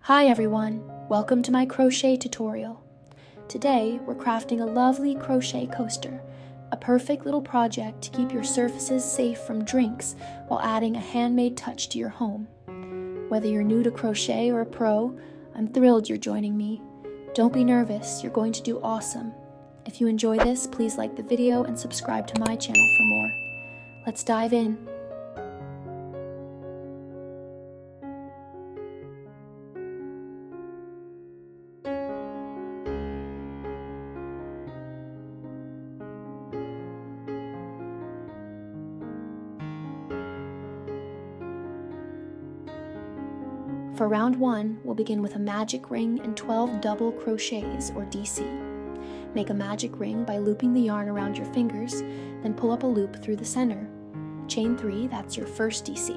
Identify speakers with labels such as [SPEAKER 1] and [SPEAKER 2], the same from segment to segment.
[SPEAKER 1] Hi everyone, welcome to my crochet tutorial. Today we're crafting a lovely crochet coaster, a perfect little project to keep your surfaces safe from drinks while adding a handmade touch to your home. Whether you're new to crochet or a pro, I'm thrilled you're joining me. Don't be nervous, you're going to do awesome. If you enjoy this, please like the video and subscribe to my channel for more. Let's dive in. For round 1, we'll begin with a magic ring and 12 double crochets, or DC. Make a magic ring by looping the yarn around your fingers, then pull up a loop through the center. Chain 3, that's your first DC,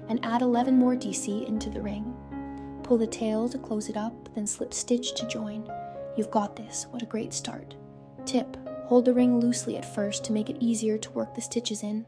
[SPEAKER 1] and add 11 more DC into the ring. Pull the tail to close it up, then slip stitch to join. You've got this, what a great start. Tip, hold the ring loosely at first to make it easier to work the stitches in.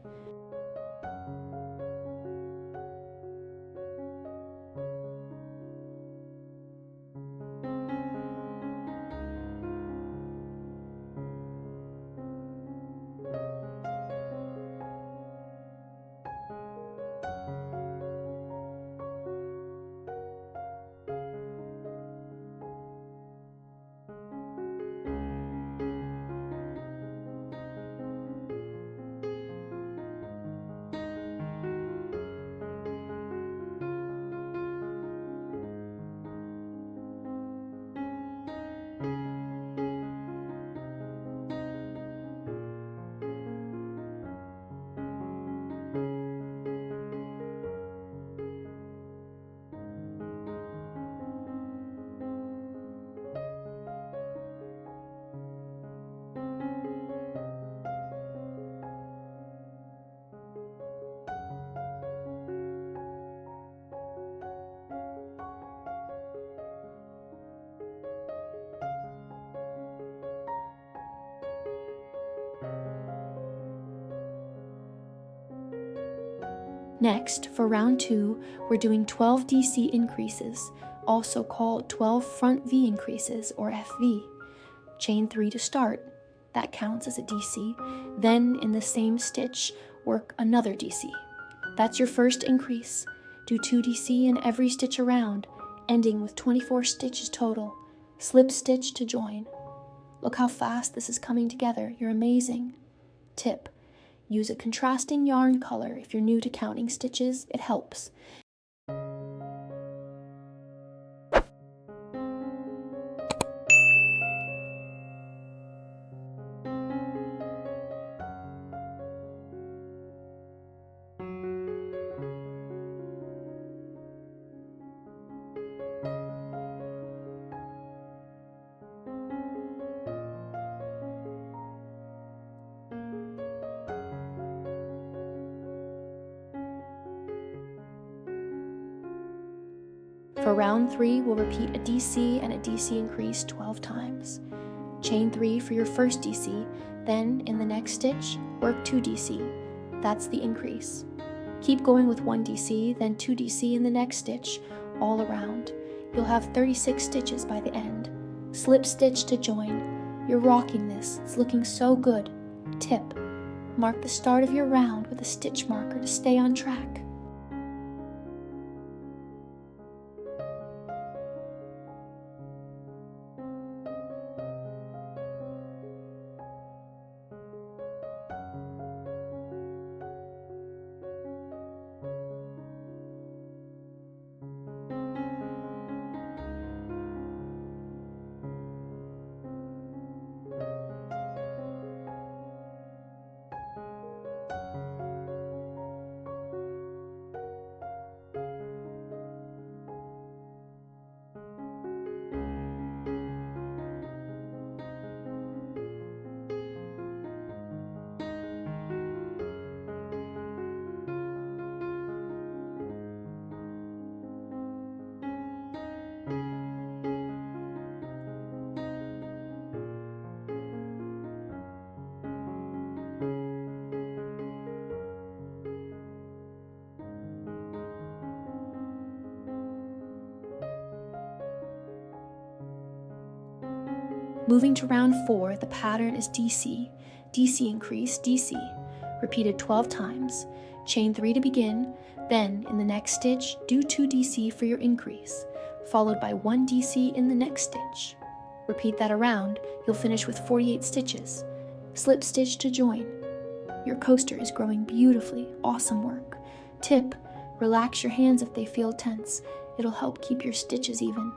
[SPEAKER 1] Next, for round 2, we're doing 12 DC increases, also called 12 front V increases, or FV. Chain 3 to start, that counts as a DC. Then, in the same stitch, work another DC. That's your first increase. Do 2 DC in every stitch around, ending with 24 stitches total. Slip stitch to join. Look how fast this is coming together, you're amazing. Tip, use a contrasting yarn color if you're new to counting stitches, it helps. For round 3, we'll repeat a DC and a DC increase 12 times. Chain 3 for your first DC, then in the next stitch, work 2 DC. That's the increase. Keep going with 1 DC, then 2 DC in the next stitch, all around. You'll have 36 stitches by the end. Slip stitch to join. You're rocking this, it's looking so good. Tip, mark the start of your round with a stitch marker to stay on track. Moving to round 4, the pattern is DC, DC increase, DC, repeated 12 times. Chain 3 to begin, then in the next stitch, do 2 DC for your increase, followed by 1 DC in the next stitch. Repeat that around, you'll finish with 48 stitches. Slip stitch to join. Your coaster is growing beautifully, awesome work. Tip, relax your hands if they feel tense. It'll help keep your stitches even.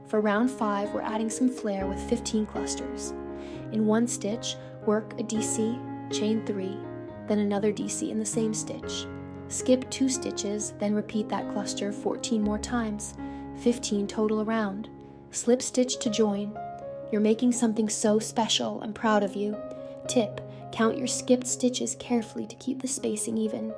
[SPEAKER 1] For round 5, we're adding some flare with 15 clusters. In one stitch, work a DC, chain 3, then another DC in the same stitch. Skip 2 stitches, then repeat that cluster 14 more times, 15 total around. Slip stitch to join. You're making something so special, I'm proud of you. Tip, count your skipped stitches carefully to keep the spacing even.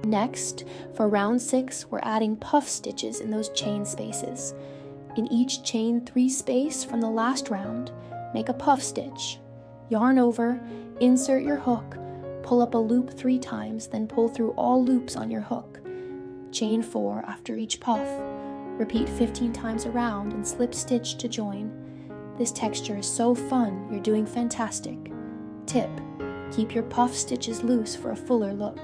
[SPEAKER 1] Next, for round 6, we're adding puff stitches in those chain spaces. In each chain 3 space from the last round, make a puff stitch. Yarn over, insert your hook, pull up a loop 3 times, then pull through all loops on your hook. Chain 4 after each puff. Repeat 15 times around and slip stitch to join. This texture is so fun, you're doing fantastic. Tip, keep your puff stitches loose for a fuller look.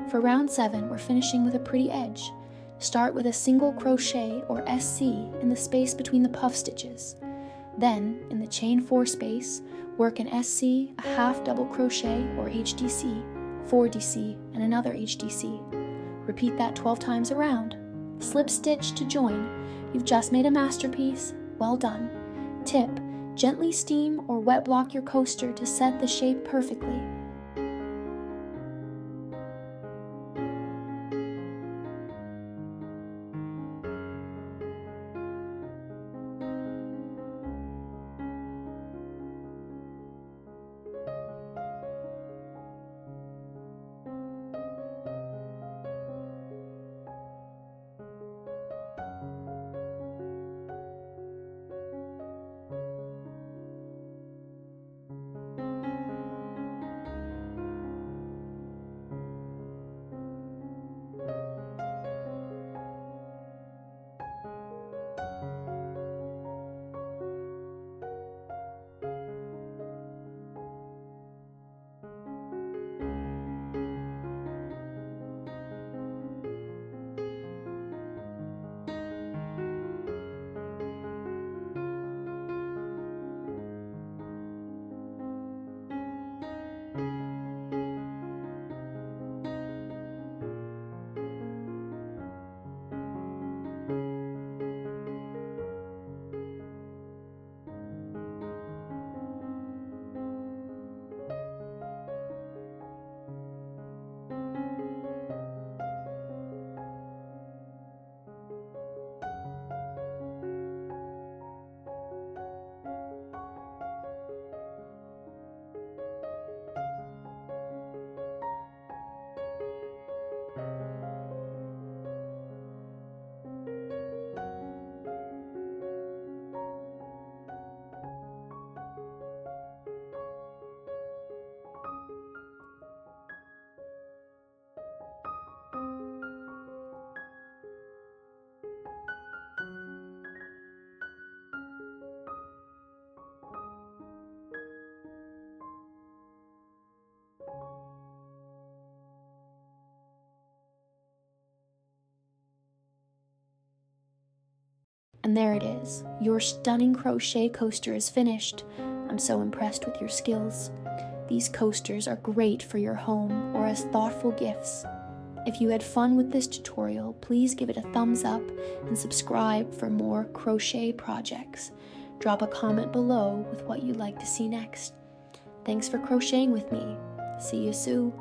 [SPEAKER 1] For round 7, we're finishing with a pretty edge. Start with a single crochet or SC in the space between the puff stitches. Then, in the chain 4 space, work an SC, a half double crochet or HDC, 4DC, and another HDC. Repeat that 12 times around. Slip stitch to join. You've just made a masterpiece. Well done. Tip: gently steam or wet block your coaster to set the shape perfectly. And there it is. Your stunning crochet coaster is finished. I'm so impressed with your skills. These coasters are great for your home or as thoughtful gifts. If you had fun with this tutorial, please give it a thumbs up and subscribe for more crochet projects. Drop a comment below with what you'd like to see next. Thanks for crocheting with me. See you soon.